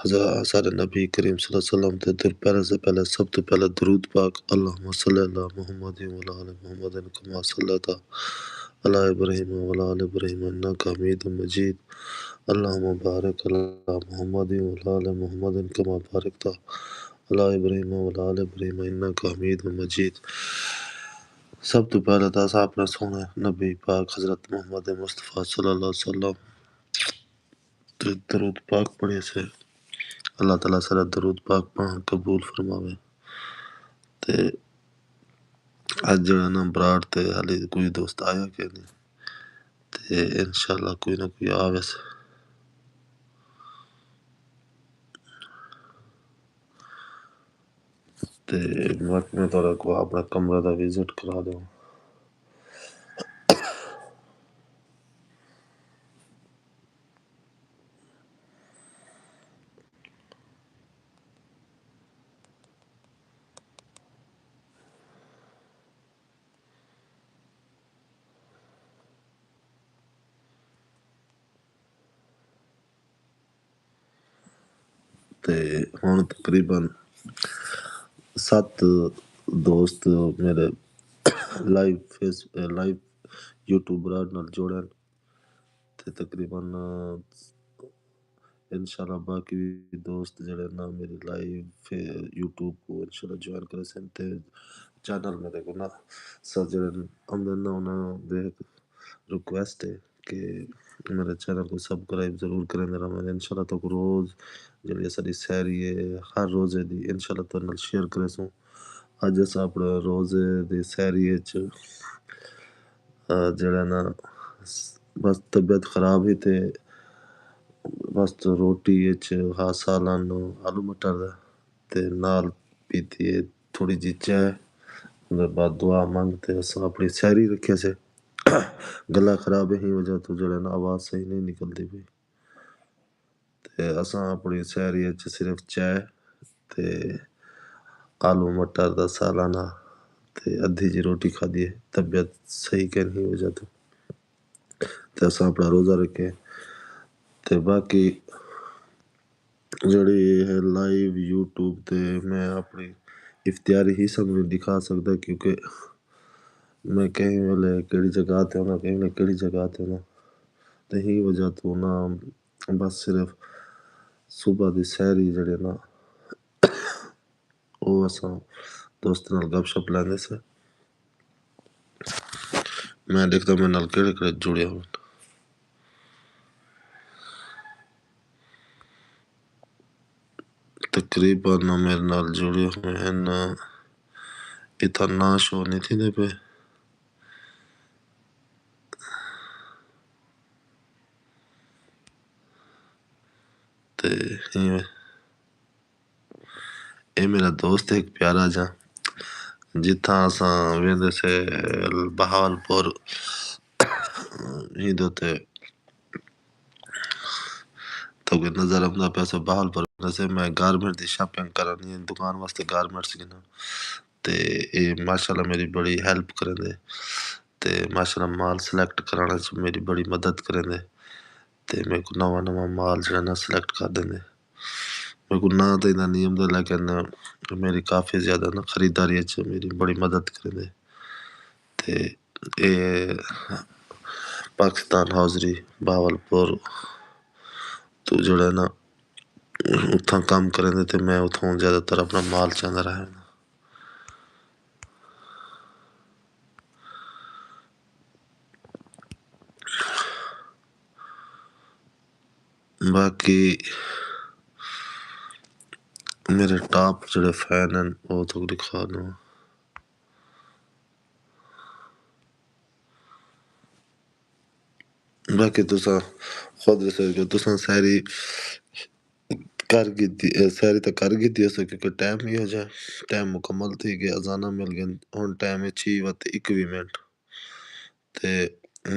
ہمارے نبی کریم صلی اللہ علیہ وسلم تے در پہلے سے پہلے سب تو پہلے درود پاک اللہم صلی اللہ محمد وعلی آل محمد کما صلیت علی ابراہیم وعلی آل ابراہیم انک حمید مجید اللہم بارک علی محمد وعلی آل محمد کما بارکت علی ابراہیم وعلی آل ابراہیم انک حمید مجید۔ سب تو پہلے تو اپنا سونے نبی پاک حضرت محمد مصطفیٰ صلی اللہ علیہ وسلم تے درود پاک پڑھے سے اللہ تعالیٰ سارا درود پاک پڑھنا قبول فرماوے۔ تے اج جڑا نا براڑ تے حالے کوئی دوست آیا کہ نہیں تے انشاءاللہ کوئی نہ کوئی آوے سے تے میں تھوڑا کو اپنا کمرہ دا وزٹ کرا دوں۔ تے ہن تقریباً 7 دوست میرے لائیو یوٹیوبر نال جوڑن تے تقریباً انشاءاللہ باقی دوست جڑے نا میری لائیو یوٹیوب کو انشاءاللہ جوائن کرے سن تے چینل میرے کو نا سر جڑے آمدن نا انہاں دے ریکویسٹ ہے کہ میرے چینل کو سبسکرائب ضرور کریں دینا میں انشاءاللہ تو روز جڑی ساری سیری ہے ہر روزے دی انشاءاللہ تو نال شیئر کرے سوں۔ اج اس اپنے روزے دی سیری وچ جڑا نا بس طبیعت خراب ہی تے بس روٹی وچ ہا سالن آلو مٹر دا تے نال پیتی ہے تھوڑی جی چائے دے بعد دعا مانگتے اساں اپنی سیری رکھے سے گلا خراب ہی وجہ تو جڑا نا آواز صحیح نہیں نکلدی پئی تے اساں اپنی سیری وچ صرف چائے تے آلو مٹر دا سالانہ تے ادھی جی روٹی کھادی ہے طبیعت صحیح کرنی وجہ تو تے اساں اپنا روزہ رکھے تے باقی جڑی ہے لائیو یوٹیوب تے میں اپنی اختیاری حصہ نہیں دکھا سکتا کیونکہ میں کہیں والے کیڑی جگہ تے ہونا کہیں نے کیڑی جگہ تے ہونا تے ہی وجہ تو نا بس صرف صبح دی سیری جڑے نا او اساں دوست نال گپ شپ لیندے سے میں دیکھتا میں نال کیڑے کیڑے جڑے ہوں تقریباً میرے نال جڑے ہوئے ہیں اتنا شو نہیں تھی دے پہ تے اے میرا دوست ایک پیارا جا جتھاں اساں ویندے سے بہاولپور ہی دوتے تو کہ نظر آمدا پیسے بہاولپور سے میں گارمنٹ دی شاپنگ کرانی ہے دکان واسطے گارمنٹس گنا تے اے ماشاءاللہ میری بڑی ہیلپ کریں دے تے ماشاءاللہ مال سلیکٹ کرانا چ میری بڑی مدد کریں دے تے میں کو نواں مال جڑا نا سلیکٹ کر دیں دے میں کو نہ تے نہیں آمدا لیکن میری کافی زیادہ نا خریداری چ میری بڑی مدد کریں دے تے اے پاکستان ہاؤزری بہاولپور تو جڑا نا اتھاں کام کریں دے تے میں اتھوں زیادہ تر اپنا مال چاندا رہا باقی میرے ٹاپ جڑے فین ہیں وہ تو دکھا دوں باقی تساں خود دسو کہ تساں ساری کر گئی ساری تو کر گئی ہو کیونکہ ٹائم ہی ہو جائے ٹائم مکمل تھی کہ اذانہ مل گئے ہن ٹائم ہے 6:21 تے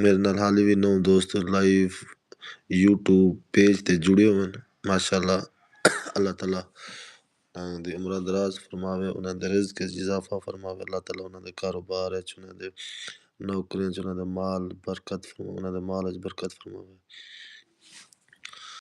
میرے نال حالی بھی 9 دوست لائیو یوٹیوب پیج تے جڑے ہوئے ہیں ماشاءاللہ اللہ تعالیٰ دی عمر دراز فرماوے انہاں دے رزق وچ اضافہ فرماوے اللہ تعالیٰ انہاں دے کاروبار وچ انہاں دے نوکریاں وچ انہاں دے مال برکت فرماوے انہاں دے مال وچ برکت فرماوے